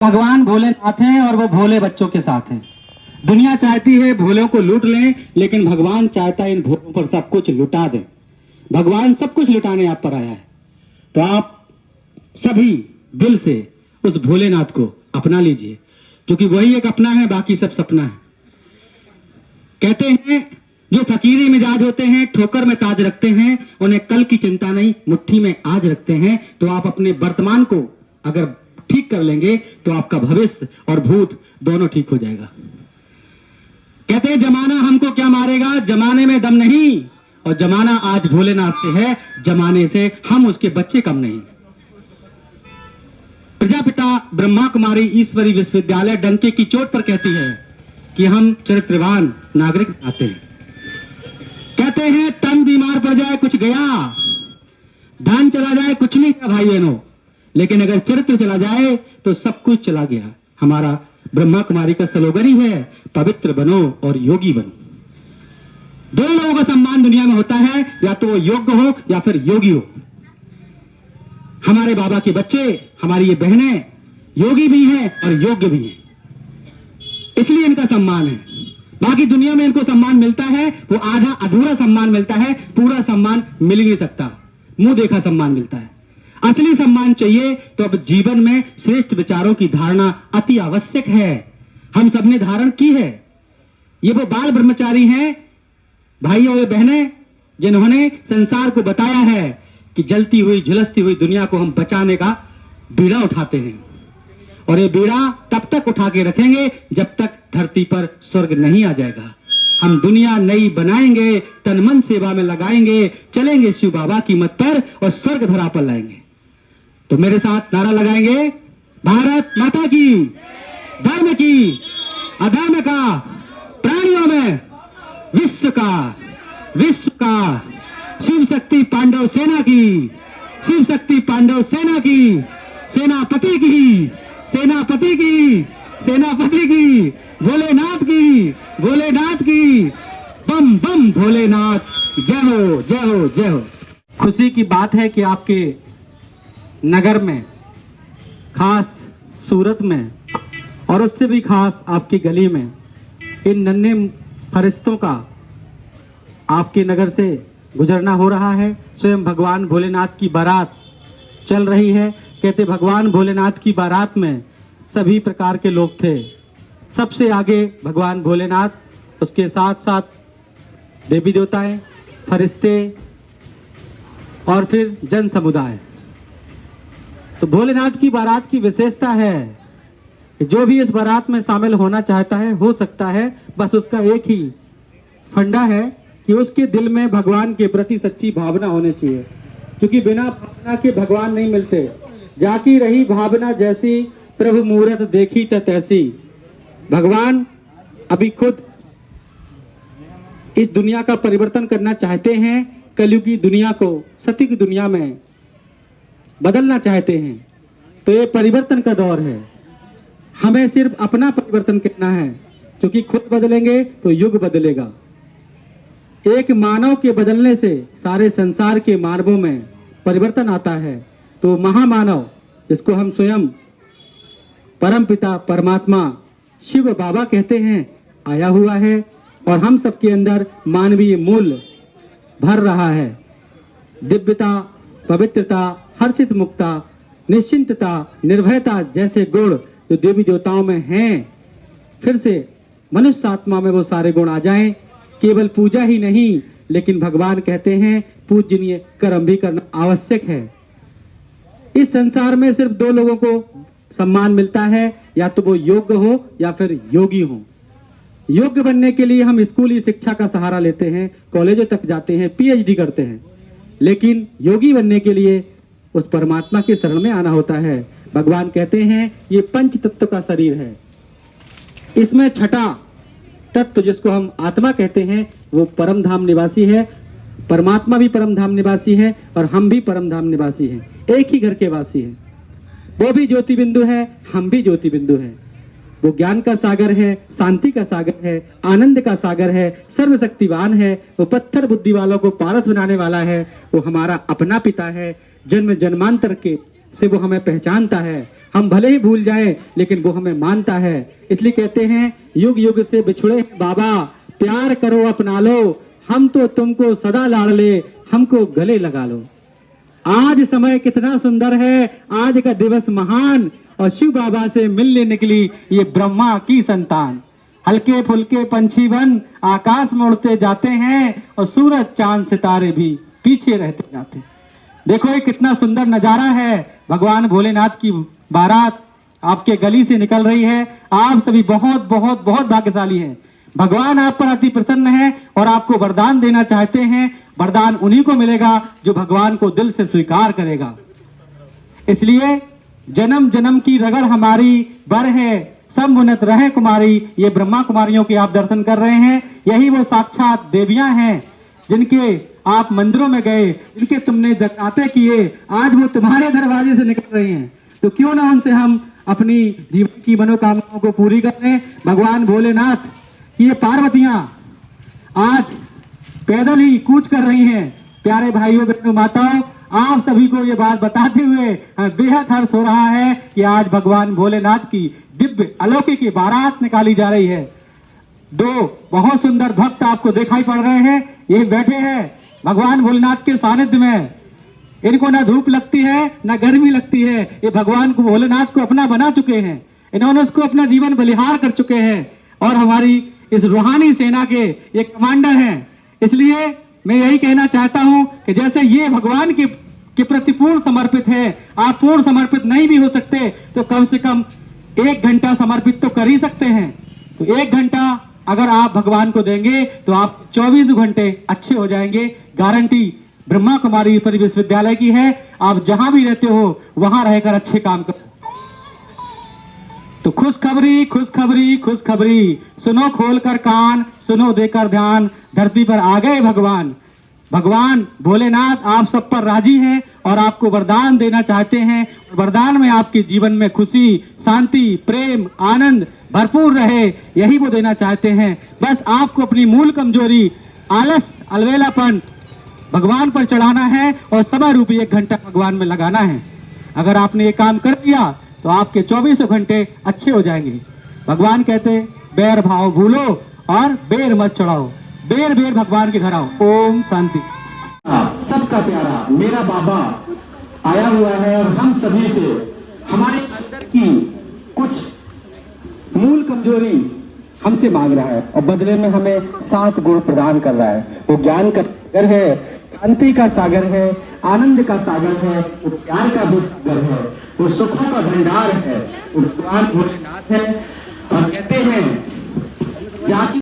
भगवान भोलेनाथ हैं और वो भोले बच्चों के साथ हैं। दुनिया चाहती है भोलों को लूट लें, लेकिन भगवान चाहता है इन भोलों पर सब कुछ लुटा दें। भगवान सब कुछ लुटाने आप पर आया है, तो आप सभी दिल से उस भोलेनाथ को अपना लीजिए, क्योंकि वही एक अपना है, बाकी सब सपना है। कहते हैं जो फकीरी मिजाज होते हैं, ठोकर में ताज रखते हैं, उन्हें कल की चिंता नहीं, मुट्ठी में आज रखते हैं। तो आप अपने वर्तमान को अगर ठीक कर लेंगे तो आपका भविष्य और भूत दोनों ठीक हो जाएगा। कहते हैं जमाना हमको क्या मारेगा, जमाने में दम नहीं, और जमाना आज भोलेनाथ से है, जमाने से हम उसके बच्चे कम नहीं। प्रजापिता ब्रह्मा कुमारी ईश्वरी विश्वविद्यालय डंके की चोट पर कहती है कि हम चरित्रवान नागरिक आते हैं। कहते हैं तन बीमार पड़ जाए कुछ गया, धन चला जाए कुछ नहीं गया भाई बहनों, लेकिन अगर चरित्र चला जाए तो सब कुछ चला गया। हमारा ब्रह्मा कुमारी का स्लोगन ही है पवित्र बनो और योगी बनो। दो लोगों का सम्मान दुनिया में होता है, या तो वो योग्य हो या फिर योगी हो। हमारे बाबा के बच्चे, हमारी ये बहनें योगी भी हैं और योग्य भी हैं, इसलिए इनका सम्मान है। बाकी दुनिया में इनको सम्मान मिलता है वो आधा अधूरा सम्मान मिलता है, पूरा सम्मान मिल ही नहीं सकता, मुंह देखा सम्मान मिलता है। असली सम्मान चाहिए तो अब जीवन में श्रेष्ठ विचारों की धारणा अति आवश्यक है। हम सबने धारण की है। ये वो बाल ब्रह्मचारी हैं भाइयों और बहनें, जिन्होंने संसार को बताया है कि जलती हुई झुलसती हुई दुनिया को हम बचाने का बीड़ा उठाते हैं, और ये बीड़ा तब तक उठा के रखेंगे जब तक धरती पर स्वर्ग नहीं आ जाएगा। हम दुनिया नई बनाएंगे, तन मन सेवा में लगाएंगे, चलेंगे शिव बाबा की मत पर और स्वर्ग धरा पर लाएंगे। तो मेरे साथ नारा लगाएंगे, भारत माता की, धर्म की, अधर्म का, प्राणियों में विश्व का, शिव शक्ति पांडव सेना की, शिव शक्ति पांडव सेना की, सेनापति की, सेनापति की, सेनापति की, भोलेनाथ की, भोलेनाथ की, बम बम भोलेनाथ, जय हो जय हो जय हो। खुशी की बात है कि आपके नगर में, खास सूरत में, और उससे भी खास आपकी गली में, इन नन्हे फरिश्तों का आपके नगर से गुजरना हो रहा है। स्वयं भगवान भोलेनाथ की बारात चल रही है। कहते भगवान भोलेनाथ की बारात में सभी प्रकार के लोग थे। सबसे आगे भगवान भोलेनाथ, उसके साथ साथ देवी देवताएं, फरिश्ते और फिर जन समुदाय। तो भोलेनाथ की बारात की विशेषता है कि जो भी इस बारात में शामिल होना चाहता है हो सकता है, बस उसका एक ही फंडा है कि उसके दिल में भगवान के प्रति सच्ची भावना होनी चाहिए, क्योंकि बिना भावना के भगवान नहीं मिलते। जाकी रही भावना जैसी, प्रभु मूरत देखी तैसी। भगवान अभी खुद इस दुनिया का परिवर्तन करना चाहते हैं, कलयुगी दुनिया को सत्य की दुनिया में बदलना चाहते हैं। तो ये परिवर्तन का दौर है, हमें सिर्फ अपना परिवर्तन करना है, क्योंकि खुद बदलेंगे तो युग बदलेगा। एक मानव के बदलने से सारे संसार के मानवों में परिवर्तन आता है। तो महामानव, जिसको हम स्वयं परम पिता परमात्मा शिव बाबा कहते हैं, आया हुआ है और हम सबके अंदर मानवीय मूल्य भर रहा है। दिव्यता, पवित्रता, हर्षित मुक्ता, निश्चिंतता, निर्भयता जैसे गुण जो देवी देवताओं में हैं, फिर से मनुष्य आत्मा में वो सारे गुण आ जाएं। केवल पूजा ही नहीं, लेकिन भगवान कहते हैं पूजनीय कर्म भी करना आवश्यक है। इस संसार में सिर्फ दो लोगों को सम्मान मिलता है, या तो वो योग्य हो या फिर योगी हो। योग्य बनने के लिए हम स्कूली शिक्षा का सहारा लेते हैं, कॉलेजों तक जाते हैं, पीएचडी करते हैं, लेकिन योगी बनने के लिए उस परमात्मा के शरण में आना होता है। भगवान कहते हैं ये पंच तत्व का शरीर है, इसमें छठा तत्व जिसको हम आत्मा कहते हैं वो परम धाम निवासी है। परमात्मा भी परम धाम निवासी है और हम भी परम धाम निवासी हैं, एक ही घर के वासी हैं। वो भी ज्योति बिंदु है, हम भी ज्योति बिंदु है। वो ज्ञान का सागर है, शांति का सागर है, आनंद का सागर है, सर्वशक्तिवान है। वो पत्थर बुद्धि वालों को पारस बनाने वाला है। वो हमारा अपना पिता है, जन्म जन्मांतर के से वो हमें पहचानता है। हम भले ही भूल जाएं लेकिन वो हमें मानता है। इसलिए कहते हैं युग युग से बिछुड़े हैं बाबा, प्यार करो अपना लो, हम तो तुमको सदा लाड़ ले, हमको गले लगा लो। आज समय कितना सुंदर है, आज का दिवस महान, और शिव बाबा से मिलने निकली ये ब्रह्मा की संतान। हल्के फुल्के पंछी बन आकाश में उड़ते जाते हैं, और सूरज चांद सितारे भी पीछे रहते जाते हैं। देखो ये कितना सुंदर नजारा है, भगवान भोलेनाथ की बारात आपके गली से निकल रही है। आप सभी बहुत बहुत बहुत भाग्यशाली हैं। भगवान आप पर अति प्रसन्न है और आपको वरदान देना चाहते हैं। वरदान उन्हीं को मिलेगा जो भगवान को दिल से स्वीकार करेगा। इसलिए जन्म जन्म की रगड़ हमारी बर है, सब उन्नत रहे कुमारी। ये ब्रह्मा कुमारियों के आप दर्शन कर रहे हैं। यही वो साक्षात देवियां हैं जिनके आप मंदिरों में गए, जिनके तुमने जगराते किए, आज वो तुम्हारे दरवाजे से निकल रही हैं। तो क्यों ना उनसे हम अपनी जीवन की मनोकामनाओं को पूरी कर लें। भगवान भोलेनाथ की ये पार्वतियां आज पैदल ही कूच कर रही हैं। प्यारे भाइयों बहनों माताओं, आप सभी को ये बात बताते हुए बेहद हर्ष हो रहा है कि आज भगवान भोलेनाथ की दिव्य अलौकिक बारात निकाली जा रही है। दो बहुत सुंदर भक्त आपको दिखाई पड़ रहे हैं, ये बैठे हैं भगवान भोलेनाथ के सानिध्य में। इनको ना धूप लगती है ना गर्मी लगती है, ये भगवान को भोलेनाथ को अपना बना चुके हैं। इन्होंने उसको अपना जीवन बलिहार कर चुके हैं और हमारी इस रूहानी सेना के ये कमांडर हैं। इसलिए मैं यही कहना चाहता हूं कि जैसे ये भगवान के प्रति पूर्ण समर्पित है, आप पूर्ण समर्पित नहीं भी हो सकते तो कम से कम 1 घंटा समर्पित तो कर ही सकते हैं। तो 1 घंटा अगर आप भगवान को देंगे तो आप 24 घंटे अच्छे हो जाएंगे। गारंटी ब्रह्मा कुमारी ईश्वरी विश्वविद्यालय की है। आप जहां भी रहते हो वहां रहकर अच्छे काम करो। तो खुशखबरी खुशखबरी खुशखबरी, सुनो खोलकर कान, सुनो देकर ध्यान, धरती पर आ गए भगवान। भगवान भोलेनाथ आप सब पर राजी हैं और आपको वरदान देना चाहते हैं। वरदान में आपके जीवन में खुशी, शांति, प्रेम, आनंद भरपूर रहे, यही वो देना चाहते हैं। बस आपको अपनी मूल कमजोरी, आलस, अलवेलापन भगवान पर चढ़ाना है और समय रूपी 1 घंटा भगवान में लगाना है। अगर आपने ये काम कर दिया तो आपके 24 घंटे अच्छे हो जाएंगे। भगवान कहते बैर भाव भूलो और बेर मत चढ़ाओ, बेर बेर भगवान के घर आओ। ओम शांति। सबका प्यारा मेरा बाबा आया हुआ है और हम सभी से हमारे अंदर की कुछ मूल कमजोरी हमसे मांग रहा है और बदले में हमें 7 गुण प्रदान कर रहा है। वो ज्ञान का सागर है, शांति का सागर है, आनंद का सागर है, वो प्यार का भी सागर है, वो सुखों का भंडार है, वो भगवान भोलेनाथ है। और कहते हैं जाति